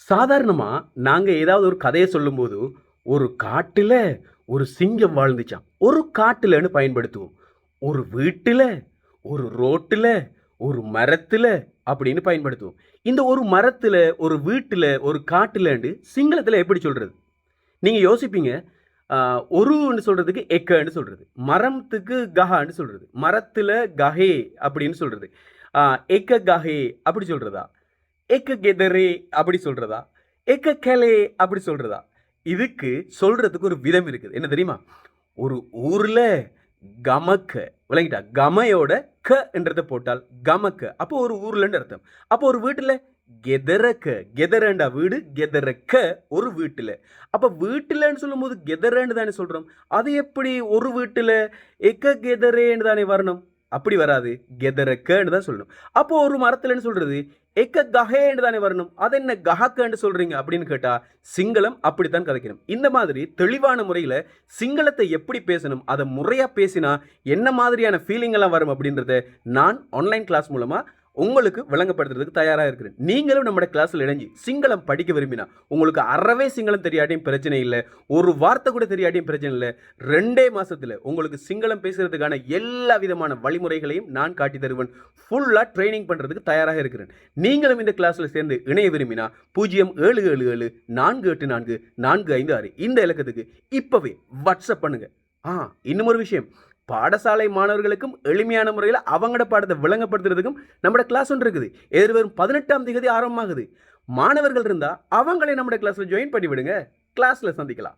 சாதாரணமா நாங்க ஏதாவது ஒரு கதைய சொல்லும்போது, ஒரு காட்டுல ஒரு சிங்கம் வாழ்ந்துச்சாம். ஒரு காட்டுலன்னு பயன்படுத்துவோம். ஒரு வீட்டுல, ஒரு ரோட்டுல, ஒரு மரத்துல அப்படின்னு பயன்படுத்துவோம். இந்த ஒரு மரத்துல, ஒரு வீட்டுல, ஒரு காட்டுலன்னு சிங்களத்துல எப்படி சொல்றது? நீங்க யோசிப்பீங்க. அ ஒருன்னு சொல்றதுக்கு எக்கன்னு சொல்றது. மரம்த்துக்கு கஹான்னு சொல்றது. மரத்துல கஹே அப்படின்னு சொல்றது. அ எக்க கஹே அப்படி சொல்றதா? எக்க கெதரே அப்படி சொல்றதா? எக்க கெலே அப்படி சொல்றதா? இதுக்கு சொல்றதுக்கு ஒரு விதம் இருக்குது. என்ன தெரியுமா? ஒரு ஊர்ல கமக்க விளங்கிட்டா? கமையோட க என்றத போட்டால் கமக்க. அப்போ ஒரு ஊர்லன்னு அர்த்தம். அப்போ ஒரு வீட்டுல கெதரக்க. கெதரண்டா வீடு, கெதரக்க ஒரு வீட்டுல. அப்ப வீட்டுலன்னு சொல்லும்போது கெதரன்னு தானே சொல்றோம். அது எப்படி ஒரு வீட்டுல எக்க கெதரேன்னு தானே வரணும்? அப்படி வராது. கெதரக்கன்னு தான் சொல்லணும். அப்போ ஒரு மரத்துலன்னு சொல்றது எக்க கஹேன்னு தானே வரணும். அது என்ன கஹக்கன்னு சொல்றீங்க அப்படின்னு கேட்டா சிங்களம் அப்படித்தான் கதைக்கணும். இந்த மாதிரி தெளிவான முறையில சிங்களத்தை எப்படி பேசணும், அதை முறையா பேசினா என்ன மாதிரியான ஃபீலிங் எல்லாம் வரும் அப்படின்றத நான் ஆன்லைன் கிளாஸ் மூலமா உங்களுக்கு விளங்கப்படுத்துறதுக்கு தயாரா இருக்கிறேன். நீங்களும் நம்ம கிளாஸ்ல இணைஞ்சு சிங்களம் படிக்க விரும்பினா உங்களுக்கு அறவே சிங்களம் தெரியாட்டியும் பிரச்சனை இல்லை, ஒரு வார்த்தை கூட தெரியாட்டியும் பிரச்சனை இல்லை. 2 மாசத்துல உங்களுக்கு சிங்களம் பேசுறதுக்கான எல்லா விதமான வழிமுறைகளையும் நான் காட்டி தருவேன். ஃபுல்லா ட்ரைனிங் பண்றதுக்கு தயாராக இருக்கிறேன். நீங்களும் இந்த கிளாஸ்ல சேர்ந்து இணைய விரும்பினா 0777 484 456 இந்த இலக்கத்துக்கு இப்பவே வாட்ஸ்அப் பண்ணுங்க. இன்னும் ஒரு விஷயம், பாடசாலை மாணவர்களுக்கும் எளிமையான முறையில் அவங்களோட பாடத்தை விளங்கப்படுத்துறதுக்கும் நம்ம கிளாஸ் ஒன்று இருக்குது. எதிர்வரும் 18ஆம் தேதி ஆரம்பமாகுது. மாணவர்கள் இருந்தா அவங்களே நம்ம கிளாஸ்ல ஜாயின் பண்ணி விடுங்க. கிளாஸ்ல சந்திக்கலாம்.